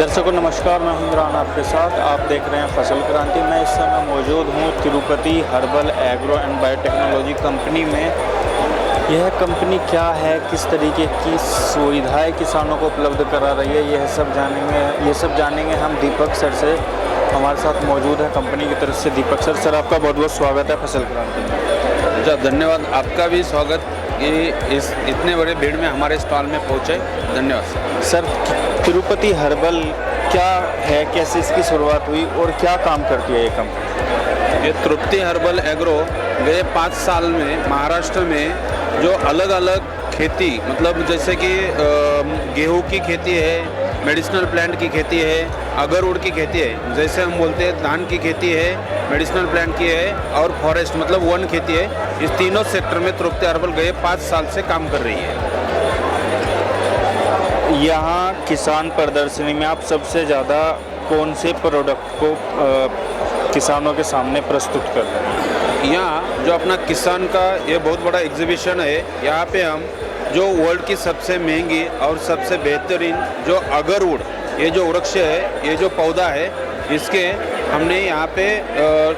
दर्शकों नमस्कार, मैं हूं इमरान आपके साथ। आप देख रहे हैं फसल क्रांति। मैं इस समय मौजूद हूं Tirupati herbal agro and biotechnology company में। यह कंपनी क्या है, किस तरीके की सुविधाएं किसानों को उपलब्ध करा रही है, ये सब जानेंगे हम दीपक सर से। हमारे साथ मौजूद है कंपनी की तरफ से दीपक सर। सर आपका बहुत बहुत स्वागत है फसल क्रांति में। अच्छा, धन्यवाद। आपका भी स्वागत कि इस इतने बड़े भीड़ में हमारे स्टॉल में पहुँचे। धन्यवाद सर। तिरुपति हर्बल क्या है, कैसे इसकी शुरुआत हुई और क्या काम करती है ये कंपनी? ये तिरुपति हर्बल एग्रो गए 5 साल में महाराष्ट्र में जो अलग अलग खेती, मतलब जैसे कि गेहूं की खेती है, मेडिसिनल प्लांट की खेती है, अगरवुड की खेती है, जैसे हम बोलते हैं धान की खेती है, मेडिसिनल प्लांट की है और फॉरेस्ट मतलब वन खेती है। इस तीनों सेक्टर में तिरुपति हर्बल गए 5 साल से काम कर रही है। यहाँ किसान प्रदर्शनी में आप सबसे ज़्यादा कौन से प्रोडक्ट को किसानों के सामने प्रस्तुत कर रहे हैं? यहाँ जो अपना किसान का ये बहुत बड़ा एग्जीबिशन है। यहाँ पे हम जो वर्ल्ड की सबसे महंगी और सबसे बेहतरीन जो अगरवुड, ये जो वृक्ष है, ये जो पौधा है, इसके हमने यहाँ पे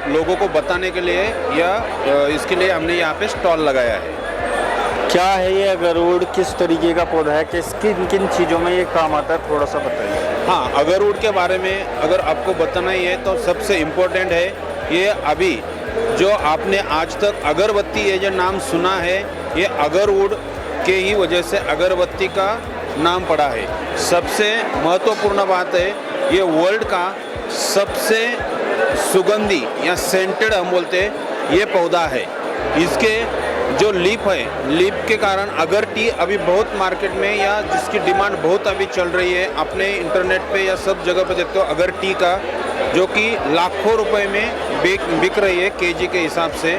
लोगों को बताने के लिए या इसके लिए हमने यहाँ पे स्टॉल लगाया है। क्या है ये अगरवुड, किस तरीके का पौधा है, किन किन चीज़ों में ये काम आता है, थोड़ा सा बताइए। हाँ, अगरवुड के बारे में अगर आपको बताना ही है तो सबसे इम्पोर्टेंट है ये अभी जो आपने आज तक अगरबत्ती ये जो नाम सुना है, ये अगरवुड के ही वजह से अगरबत्ती का नाम पड़ा है। सबसे महत्वपूर्ण बात है ये वर्ल्ड का सबसे सुगंधी या सेंटेड हम बोलते हैं ये पौधा है। इसके जो लीफ है, लीफ के कारण अगर टी अभी बहुत मार्केट में या जिसकी डिमांड बहुत अभी चल रही है, अपने इंटरनेट पे या सब जगह पे देखते हो अगर टी का, जो कि लाखों रुपए में बिक रही है केजी के हिसाब से।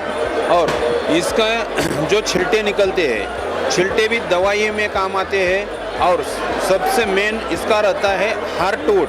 और इसका जो छिलटे निकलते हैं, छिलटे भी दवाई में काम आते हैं। और सबसे मेन इसका रहता है हार्टवुड,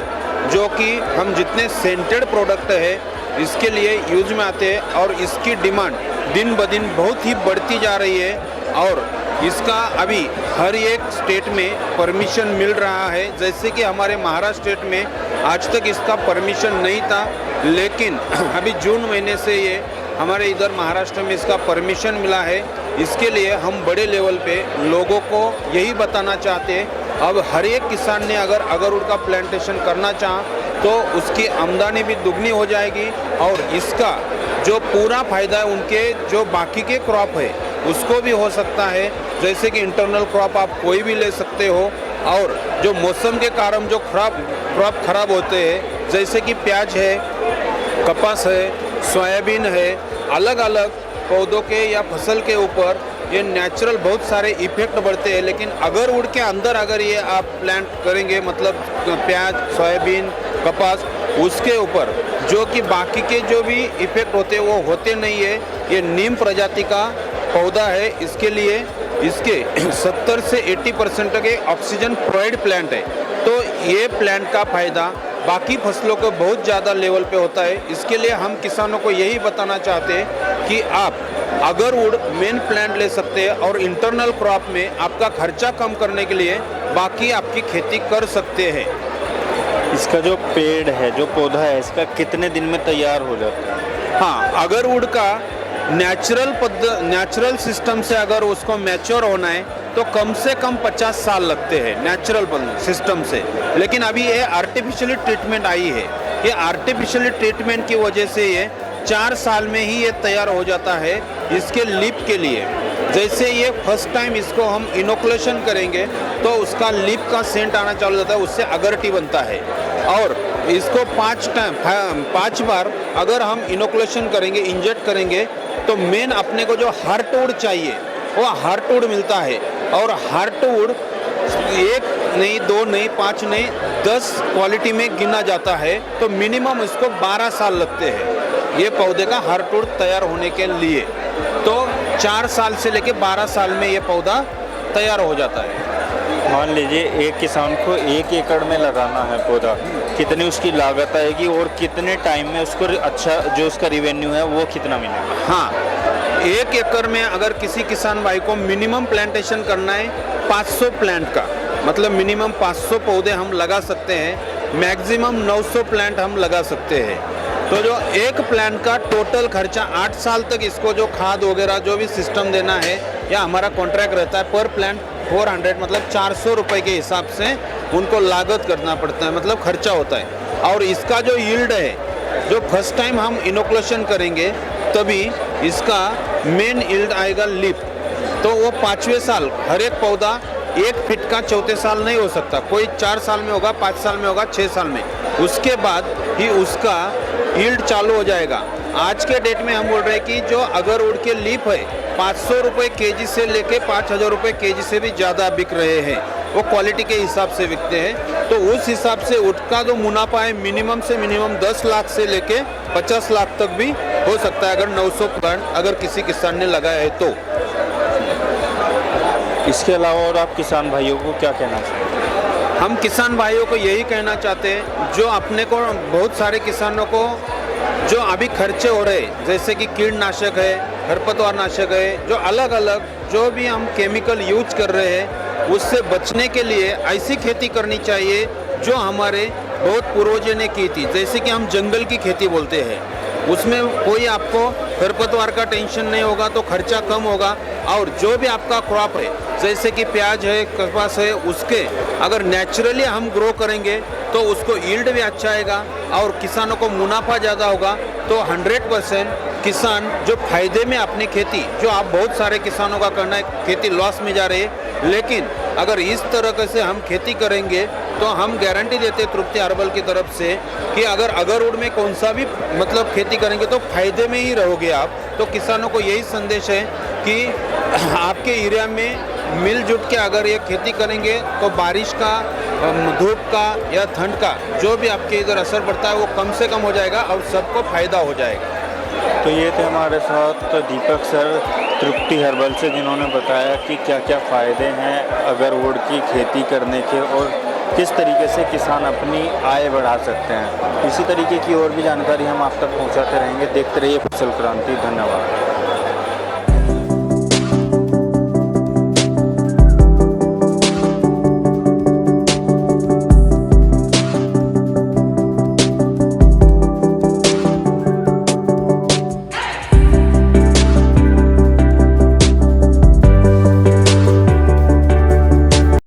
जो कि हम जितने सेंटेड प्रोडक्ट है इसके लिए यूज में आते हैं और इसकी डिमांड दिन ब दिन बहुत ही बढ़ती जा रही है। और इसका अभी हर एक स्टेट में परमिशन मिल रहा है। जैसे कि हमारे महाराष्ट्र स्टेट में आज तक इसका परमिशन नहीं था, लेकिन अभी जून महीने से ये हमारे इधर महाराष्ट्र में इसका परमिशन मिला है। इसके लिए हम बड़े लेवल पे लोगों को यही बताना चाहते हैं, अब हर एक किसान ने अगर अगरवुड का प्लांटेशन करना चाह तो उसकी आमदनी भी दुगनी हो जाएगी और इसका जो पूरा फ़ायदा है उनके जो बाकी के क्रॉप है उसको भी हो सकता है। जैसे कि इंटरनल क्रॉप आप कोई भी ले सकते हो, और जो मौसम के कारण जो क्रॉप खराब होते हैं, जैसे कि प्याज है, कपास है, सोयाबीन है, अलग अलग पौधों के या फसल के ऊपर ये नेचुरल बहुत सारे इफेक्ट बढ़ते हैं। लेकिन अगरवुड के अंदर अगर ये आप प्लांट करेंगे, मतलब प्याज, सोयाबीन, कपास, उसके ऊपर जो कि बाकी के जो भी इफेक्ट होते हैं वो होते नहीं है। ये नीम प्रजाति का पौधा है, इसके लिए इसके 70 से 80% के ऑक्सीजन प्रोवाइड प्लांट है। तो ये प्लांट का फ़ायदा बाकी फसलों को बहुत ज़्यादा लेवल पे होता है। इसके लिए हम किसानों को यही बताना चाहते हैं कि आप अगरवुड मेन प्लांट ले सकते हैं और इंटरनल क्रॉप में आपका खर्चा कम करने के लिए बाकी आपकी खेती कर सकते हैं। इसका जो पेड़ है, जो पौधा है, इसका कितने दिन में तैयार हो जाता है? हाँ, अगरवुड का नेचुरल सिस्टम से अगर उसको मैच्योर होना है तो कम से कम 50 साल लगते हैं नेचुरल सिस्टम से। लेकिन अभी ये आर्टिफिशियली ट्रीटमेंट आई है। ये आर्टिफिशियली ट्रीटमेंट की वजह से ये 4 साल में ही ये तैयार हो जाता है। इसके लीफ के लिए जैसे ये फर्स्ट टाइम इसको हम इनोकुलेशन करेंगे तो उसका लीफ का सेंट आना चालू हो जाता है, उससे अगर टी बनता है। और इसको 5 बार अगर हम इनोकुलेशन करेंगे, इंजेक्ट करेंगे, तो मेन अपने को जो हार्टवुड चाहिए वो हार्टवुड मिलता है। और हार्टवुड 1 नहीं, 2 नहीं, 5 नहीं, 10 क्वालिटी में गिना जाता है। तो मिनिमम इसको 12 साल लगते हैं ये पौधे का हार्टवुड तैयार होने के लिए। तो 4 साल से लेके 12 साल में ये पौधा तैयार हो जाता है। मान लीजिए एक किसान को 1 एकड़ में लगाना है पौधा, कितनी उसकी लागत आएगी और कितने टाइम में उसको अच्छा जो उसका रिवेन्यू है वो कितना मिलेगा? हाँ, 1 एकड़ में अगर किसी किसान भाई को मिनिमम प्लांटेशन करना है 500 प्लांट का, मतलब मिनिमम 500 पौधे हम लगा सकते हैं। मैक्सिमम 900 प्लांट हम लगा सकते हैं। तो जो एक प्लांट का टोटल खर्चा 8 साल तक इसको जो खाद वगैरह जो भी सिस्टम देना है या हमारा कॉन्ट्रैक्ट रहता है पर प्लांट 400 मतलब 400 रुपये के हिसाब से उनको लागत करना पड़ता है, मतलब खर्चा होता है। और इसका जो यील्ड है, जो फर्स्ट टाइम हम इनोकुलेशन करेंगे तभी इसका मेन यील्ड आएगा लीफ। तो वो 5वें साल हर एक पौधा 1 फीट का 4थे साल नहीं हो सकता, कोई 4 साल में होगा, 5 साल में होगा, 6 साल में। उसके बाद ही उसका यील्ड चालू हो जाएगा। आज के डेट में हम बोल रहे हैं कि जो अगरवुड के लीफ है 500 रुपये केजी से लेके 5000 रुपये केजी से भी ज़्यादा बिक रहे हैं। वो क्वालिटी के हिसाब से बिकते हैं। तो उस हिसाब से उसका जो मुनाफा है मिनिमम से मिनिमम 10 लाख से लेके 50 लाख तक भी हो सकता है अगर 900 प्लांट अगर किसी किसान ने लगाया है तो। इसके अलावा और आप किसान भाइयों को क्या कहना चाहेंगे? हम किसान भाइयों को यही कहना चाहते हैं, जो अपने को बहुत सारे किसानों को जो अभी खर्चे हो रहे जैसे कि कीटनाशक है, खरपतवार नाशक है, जो अलग अलग जो भी हम केमिकल यूज कर रहे हैं उससे बचने के लिए ऐसी खेती करनी चाहिए जो हमारे बहुत पूर्वजों ने की थी। जैसे कि हम जंगल की खेती बोलते हैं, उसमें कोई आपको खरपतवार का टेंशन नहीं होगा, तो खर्चा कम होगा। और जो भी आपका क्रॉप है जैसे कि प्याज है, कपास है, उसके अगर नेचुरली हम ग्रो करेंगे तो उसको यील्ड भी अच्छा आएगा और किसानों को मुनाफा ज़्यादा होगा। तो 100% किसान जो फायदे में अपनी खेती, जो आप बहुत सारे किसानों का करना है खेती लॉस में जा रही है, लेकिन अगर इस तरह से हम खेती करेंगे तो हम गारंटी देते तृप्ति हर्बल की तरफ से कि अगर अगरवुड में कौन सा भी मतलब खेती करेंगे तो फायदे में ही रहोगे आप। तो किसानों को यही संदेश है कि आपके एरिया में मिलजुट के अगर ये खेती करेंगे तो बारिश का, धूप का या ठंड का जो भी आपके इधर असर पड़ता है वो कम से कम हो जाएगा और सबको फायदा हो जाएगा। तो ये थे हमारे साथ दीपक सर तृप्ति हर्बल से, जिन्होंने बताया कि क्या क्या फ़ायदे हैं अगरवुड की खेती करने के और किस तरीके से किसान अपनी आय बढ़ा सकते हैं। इसी तरीके की और भी जानकारी हम आप तक पहुंचाते रहेंगे। देखते रहिए फसल क्रांति। धन्यवाद।